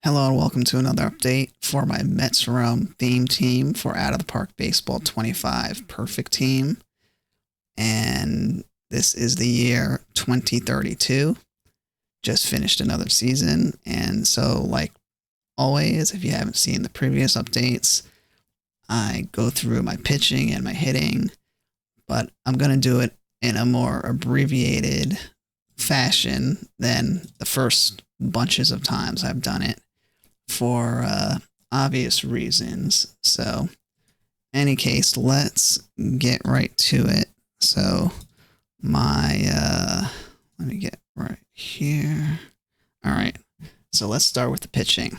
Hello and welcome to another update for my Mets Realm theme team for Out of the Park Baseball 25 Perfect Team. And this is the year 2032. Just finished another season. And so, like always, if you haven't seen the previous updates, I go through my pitching and my hitting, but I'm going to do it in a more abbreviated fashion than the first bunches of times I've done it for obvious reasons. So, any case, let's get right to it. So, let me get right here. All right. So, let's start with the pitching.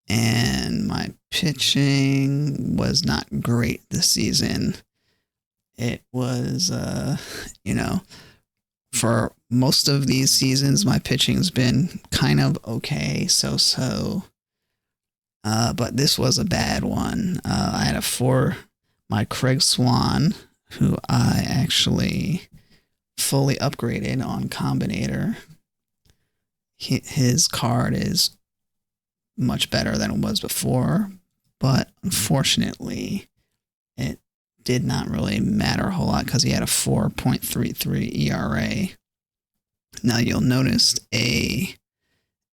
And my pitching was not great this season. It was, for most of these seasons, my pitching's been kind of okay, so. But this was a bad one. I had my Craig Swan, who I actually fully upgraded on Combinator. His card is much better than it was before, but unfortunately, it did not really matter a whole lot because he had a 4.33 ERA. Now you'll notice a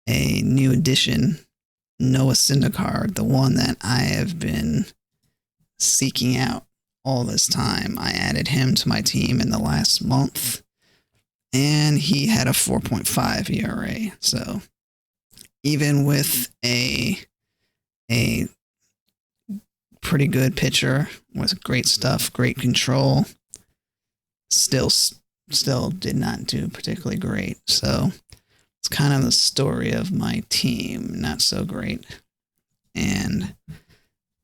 new addition, Noah Syndergaard, the one that I have been seeking out all this time. I added him to my team in the last month, and he had a 4.5 ERA. So even with a pretty good pitcher with great stuff, great control, still did not do particularly great. So it's kind of the story of my team, not so great. And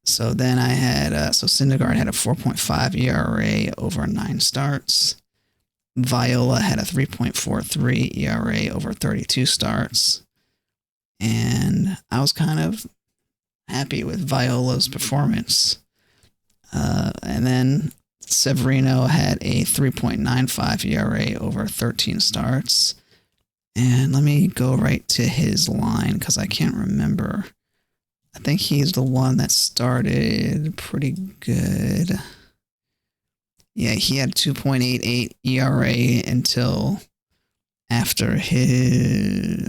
so then I had, Syndergaard had a 4.5 ERA over 9 starts. Viola had a 3.43 ERA over 32 starts. And I was kind of happy with Viola's performance. And then Severino had a 3.95 ERA over 13 starts. And let me go right to his line because I can't remember. I think he's the one that started pretty good. Yeah, he had 2.88 ERA until after his,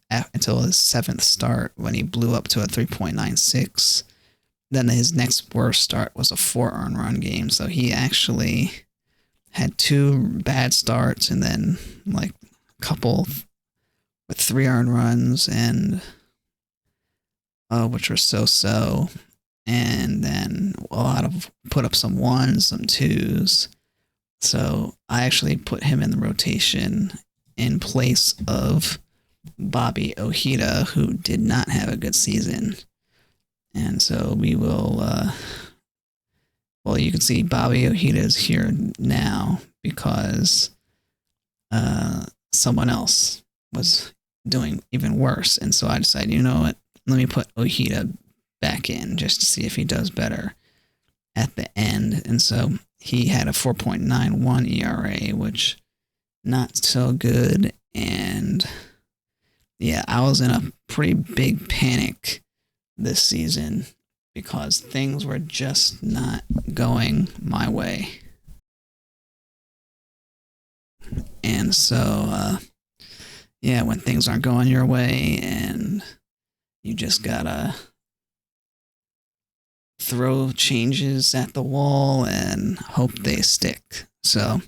until his 7th start when he blew up to a 3.96. Then his next worst start was a 4 earned run game. So he actually had 2 bad starts and then like a couple with 3 earned runs and which were so. And then a lot of put up some 1s, some 2s. So I actually put him in the rotation in place of Bobby Ojeda, who did not have a good season. And so we will, you can see Bobby Ojeda is here now because someone else was doing even worse. And so I decided, you know what, let me put Ojeda back in just to see if he does better at the end. And so he had a 4.91 ERA, which not so good. And yeah, I was in a pretty big panic this season because things were just not going my way. And so, when things aren't going your way and you just gotta throw changes at the wall and hope they stick. So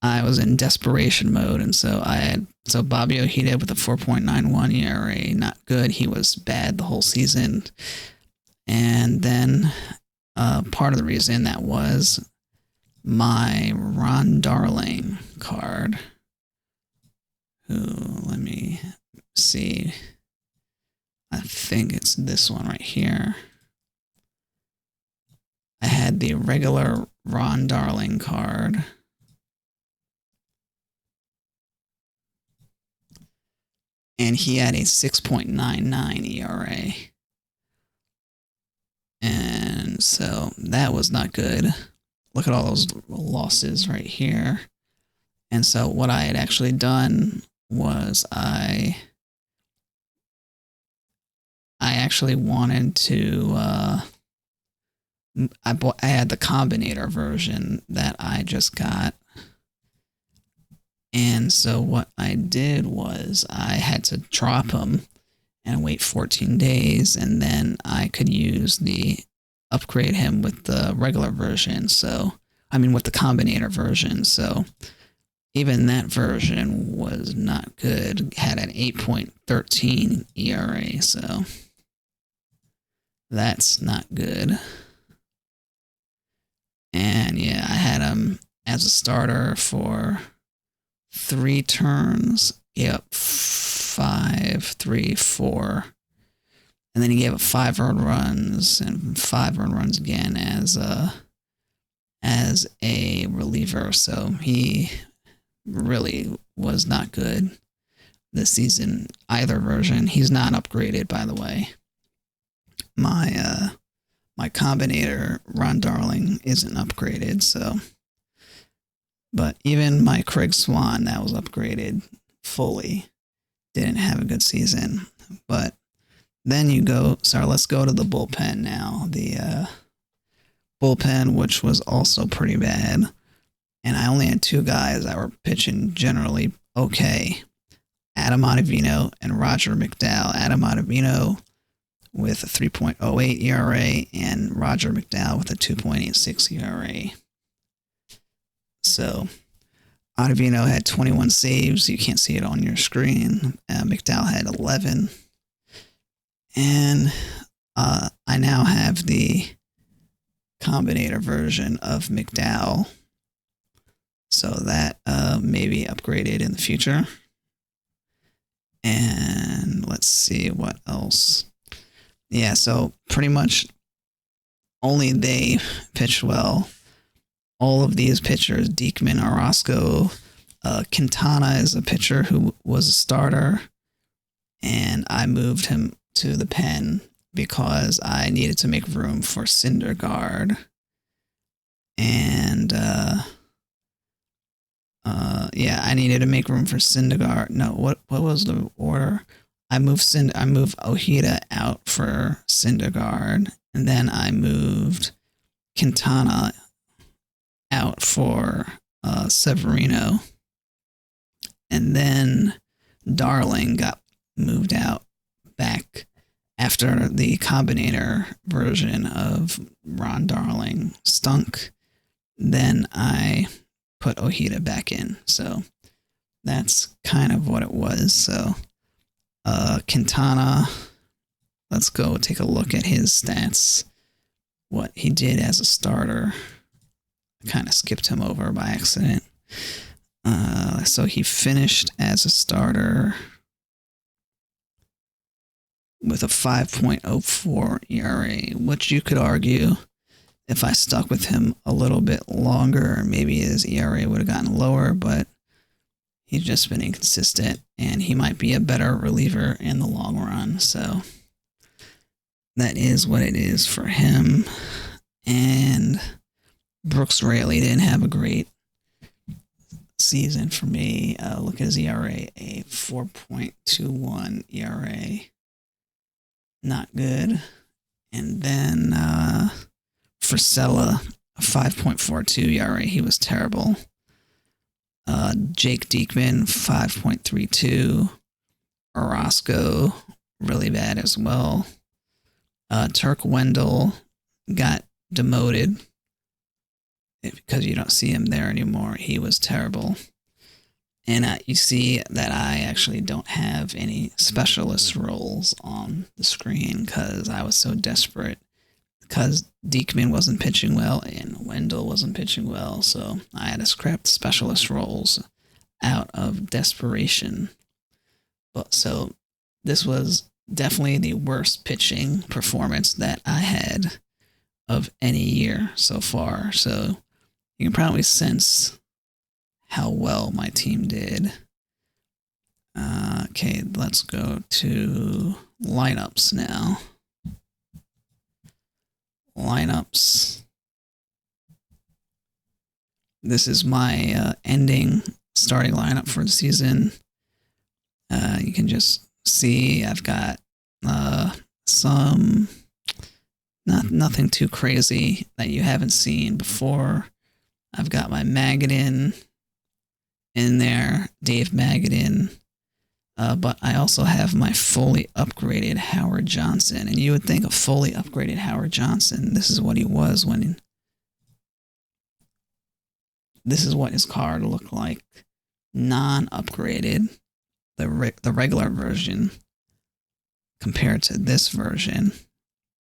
I was in desperation mode, and so Bobby Ojeda with a 4.91 ERA, not good. He was bad the whole season. And then part of the reason that was my Ron Darling card, who, let me see, I think it's this one right here. I had the regular Ron Darling card. And he had a 6.99 ERA. And so that was not good. Look at all those losses right here. And so what I had actually done was I actually wanted to. I had the Combinator version that I just got. And so what I did was I had to drop him and wait 14 days, and then I could upgrade him with the regular version. So, I mean, with the Combinator version. So even that version was not good. Had an 8.13 ERA. So that's not good. And yeah, I had him as a starter for 3 turns. Yep, 5, 3, 4. And then he gave up 5 earned runs and 5 earned runs again as a reliever. So he really was not good this season, either version. He's not upgraded, by the way. My Combinator, Ron Darling, isn't upgraded, so. But even my Craig Swan, that was upgraded fully, didn't have a good season. But then let's go to the bullpen now. The bullpen, which was also pretty bad. And I only had 2 guys that were pitching generally okay. Adam Ottavino and Roger McDowell. Adam Ottavino with a 3.08 ERA and Roger McDowell with a 2.86 ERA. So Ottavino had 21 saves. You can't see it on your screen. McDowell had 11. And I now have the Combinator version of McDowell. So that may be upgraded in the future. And let's see what else. Yeah, so pretty much only they pitched well. All of these pitchers, Diekman, Orozco, Quintana is a pitcher who was a starter, and I moved him to the pen because I needed to make room for Syndergaard. And yeah, I needed to make room for Syndergaard. No, what was the order? I moved Ojeda out for Syndergaard, and then I moved Quintana out for Severino, and then Darling got moved out back after the Combinator version of Ron Darling stunk. Then I put Ojeda back in, so that's kind of what it was. So Quintana, let's go take a look at his stats, what he did as a starter. I kind of skipped him over by accident. So he finished as a starter with a 5.04 ERA, which you could argue if I stuck with him a little bit longer, maybe his ERA would have gotten lower, but he's just been inconsistent, and he might be a better reliever in the long run. So that is what it is for him. And Brooks Raley didn't have a great season for me. Look at his ERA, a 4.21 ERA. Not good. And then Frisella, a 5.42 ERA. He was terrible. Jake Diekman, 5.32. Orozco, really bad as well. Turk Wendell got demoted because you don't see him there anymore. He was terrible. And you see that I actually don't have any specialist roles on the screen because I was so desperate because Diekman wasn't pitching well and Wendell wasn't pitching well. So I had to scrap the specialist roles out of desperation. But so this was definitely the worst pitching performance that I had of any year so far. So you can probably sense how well my team did. Okay, let's go to lineups now. Lineups. This is my ending starting lineup for the season. You can just see I've got some nothing too crazy that you haven't seen before. I've got my Magadan in there, Dave Magadan, but I also have my fully upgraded Howard Johnson. And you would think a fully upgraded Howard Johnson, this is what he was when this is what his card looked like, non-upgraded, the regular version, compared to this version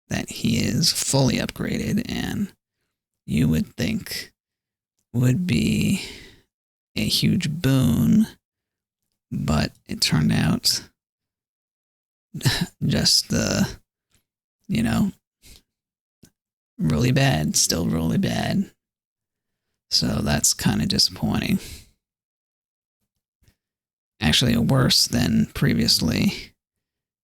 that he is fully upgraded, and you would think would be a huge boon, but it turned out just really bad, still really bad. So that's kind of disappointing. Actually, worse than previously.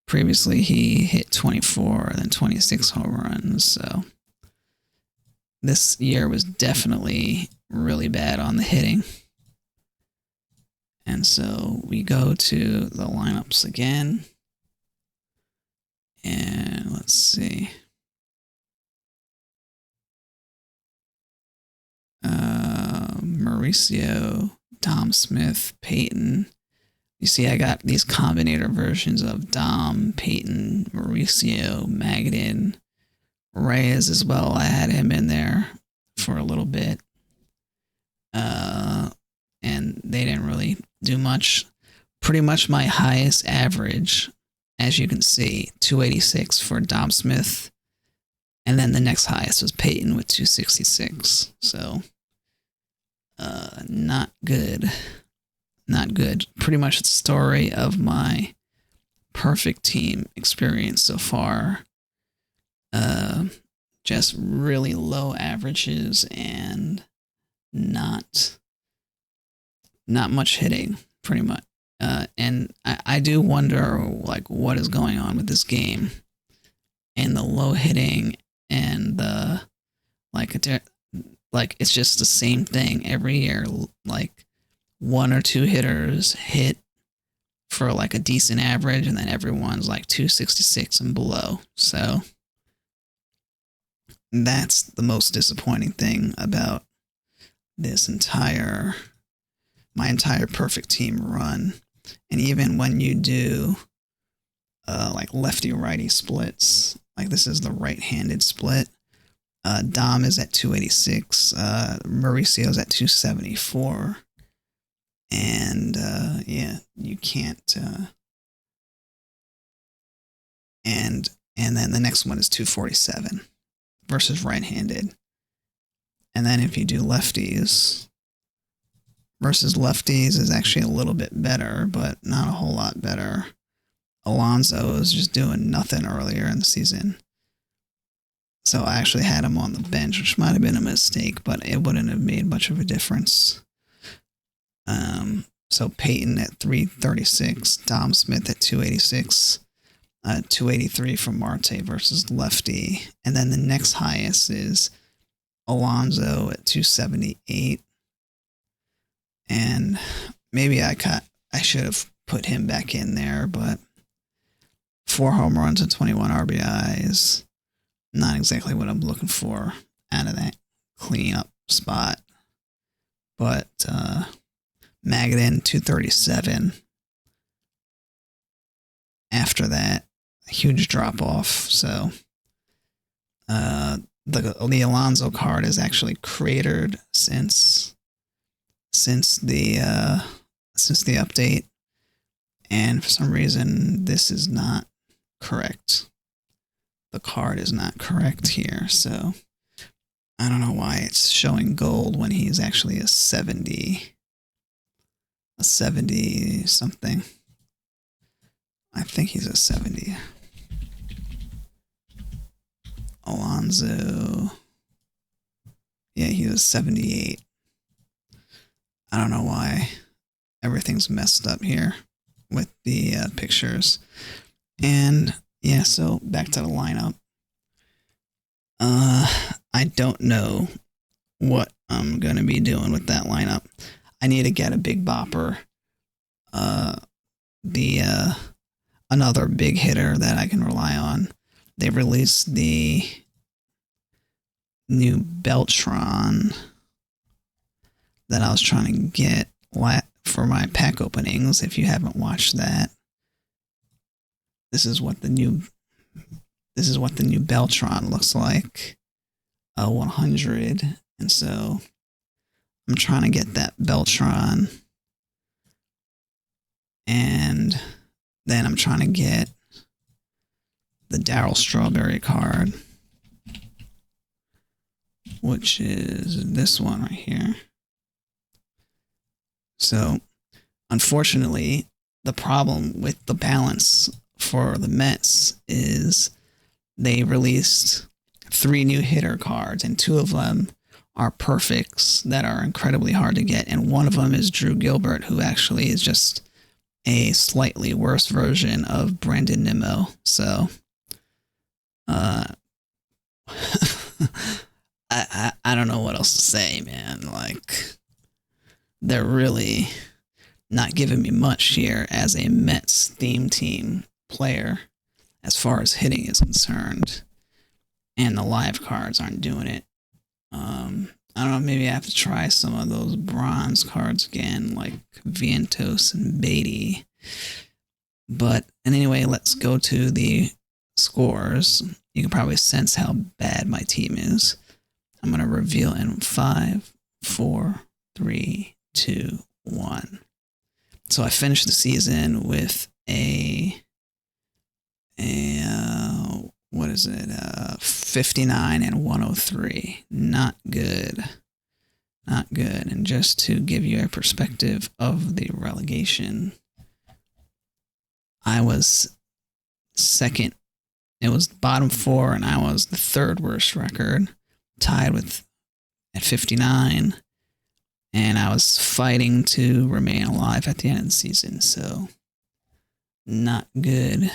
Previously, he hit 24 and then 26 home runs. So this year was definitely really bad on the hitting. And so we go to the lineups again. And let's see. Mauricio, Dom Smith, Peyton. You see, I got these combinator versions of Dom, Peyton, Mauricio, Magadan, Reyes as well. I had him in there for a little bit. And they didn't really do much. Pretty much my highest average, as you can see, 286 for Dom Smith. And then the next highest was Peyton with 266. So, not good. Not good. Pretty much the story of my perfect team experience so far. Just really low averages and not much hitting, pretty much. And I do wonder, like, what is going on with this game and the low hitting and the like it's just the same thing every year. Like, one or two hitters hit for like a decent average, and then everyone's like 266 and below. So that's the most disappointing thing about this my entire perfect team run. And even when you do like lefty righty splits, like this is the right-handed split. Dom is at 286, Mauricio's at 274. And yeah, you can't. And then the next one is 247 versus right-handed. And then if you do lefties versus lefties is actually a little bit better, but not a whole lot better. Alonso is just doing nothing earlier in the season. So I actually had him on the bench, which might have been a mistake, but it wouldn't have made much of a difference. So Peyton at 336, Dom Smith at 286, 283 from Marte versus lefty. And then the next highest is Alonso at 278. And maybe I should have put him back in there, but 4 home runs and 21 RBIs, not exactly what I'm looking for out of that cleanup spot. But Magadan 237. After that, a huge drop off. So the Alonso card is actually cratered since the update, and for some reason this is not correct. The card is not correct here, so I don't know why it's showing gold when he's actually a 70 something. I think he's a 70. Alonso. Yeah, he was 78. I don't know why everything's messed up here with the pictures. And yeah, so back to the lineup. I don't know what I'm going to be doing with that lineup. I need to get a big bopper. Another big hitter that I can rely on. they released the new Beltron that I was trying to get for my pack openings. If you haven't watched that, this is what the new Beltron looks like, a 100. And so I'm trying to get that Beltron, and then I'm trying to get the Darryl Strawberry card, which is this one right here. So, unfortunately, the problem with the balance for the Mets is they released 3 new hitter cards, and 2 of them are perfects that are incredibly hard to get, and one of them is Drew Gilbert, who actually is just a slightly worse version of Brandon Nimmo. So, I don't know what else to say, man. Like, they're really not giving me much here as a Mets theme team player as far as hitting is concerned, and the live cards aren't doing it. I don't know, maybe I have to try some of those bronze cards again, like Vientos and Beatty. But anyway, let's go to the scores. You can probably sense how bad my team is. I'm going to reveal in 5, 4, 3, 2, 1. So I finished the season with what is it? 59 and 103. Not good. Not good. And just to give you a perspective of the relegation, I was second. It was bottom 4, and I was the 3rd worst record, tied with at 59. And I was fighting to remain alive at the end of the season. So, not good.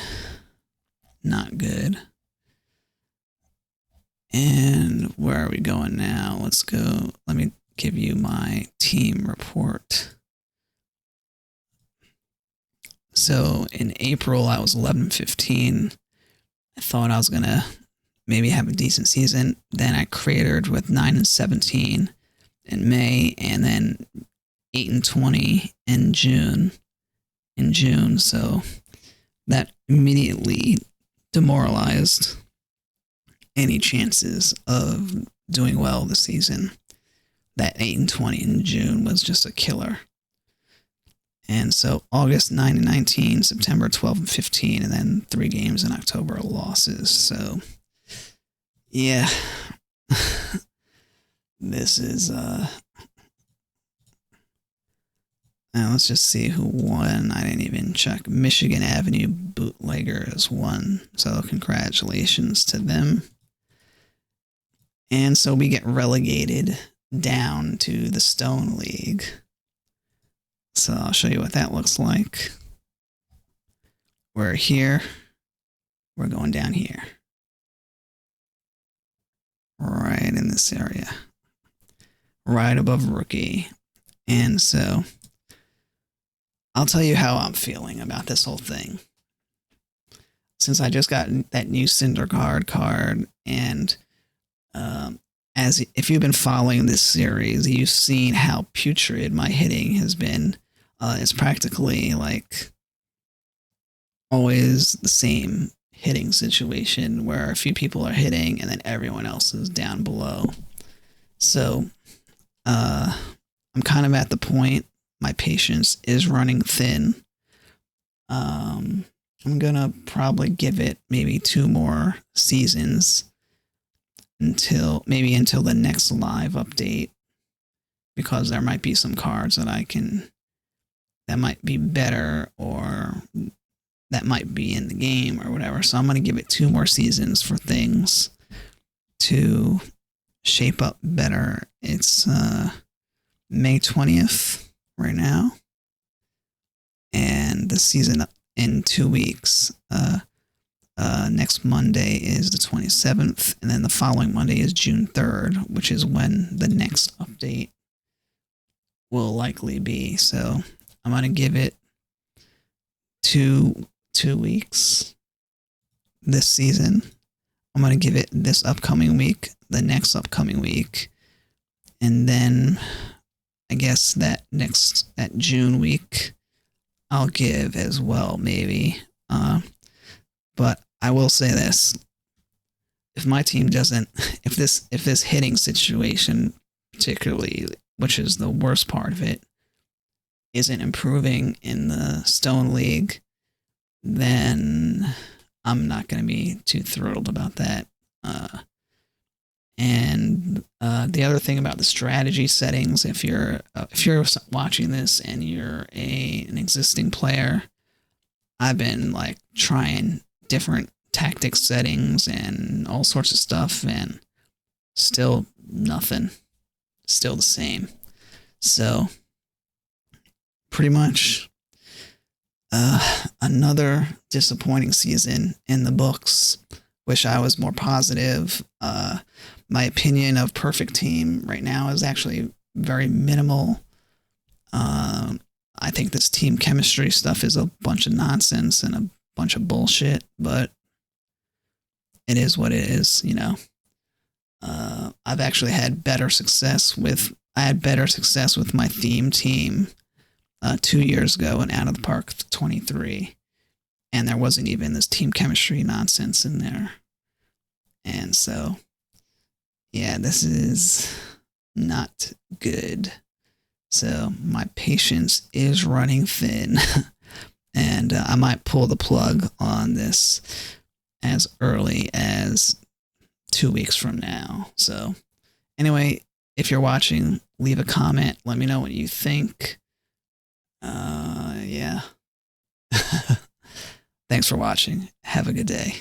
Not good. And where are we going now? Let's go. Let me give you my team report. So in April, I was 11-15. I thought I was going to maybe have a decent season. Then I cratered with 9-17 in May, and then 8-20 in June. So that immediately demoralized any chances of doing well this season. That 8-20 in June was just a killer. And so August 9-19, September 12-15, and then 3 games in October losses. So yeah, this is now let's just see who won. I didn't even check. Michigan Avenue Bootleggers won. So congratulations to them. And so we get relegated down to the Stone League. So I'll show you what that looks like. We're here. We're going down here. Right in this area. Right above Rookie. And so I'll tell you how I'm feeling about this whole thing. Since I just got that new Cinder card, and as if you've been following this series, you've seen how putrid my hitting has been. It's practically like always the same hitting situation where a few people are hitting and then everyone else is down below. So I'm kind of at the point, my patience is running thin. I'm going to probably give it maybe 2 more seasons until the next live update, because there might be some cards that might be better or that might be in the game or whatever. So I'm going to give it 2 more seasons for things to shape up better. It's May 20th right now, and the season in 2 weeks. Next Monday is the 27th, and then the following Monday is June 3rd, which is when the next update will likely be. So I'm going to give it 2 weeks this season, I'm going to give it this upcoming week, the next upcoming week, and then I guess that June week I'll give as well, maybe. But I will say this: if my team doesn't, if this hitting situation, particularly, which is the worst part of it, isn't improving in the Stone League, then I'm not going to be too thrilled about that. And the other thing about the strategy settings, if you're watching this and you're an existing player, I've been like trying different tactics settings and all sorts of stuff, and still nothing, still the same. So pretty much another disappointing season in the books. Wish I was more positive. My opinion of Perfect Team right now is actually very minimal. I think this team chemistry stuff is a bunch of nonsense and a bunch of bullshit, but it is what it is, you know. I've actually had better success with my theme team 2 years ago in Out of the Park 23, and there wasn't even this team chemistry nonsense in there. And so, yeah, this is not good. So my patience is running thin, and I might pull the plug on this as early as 2 weeks from now. So anyway, if you're watching, leave a comment. Let me know what you think. Yeah. Thanks for watching. Have a good day.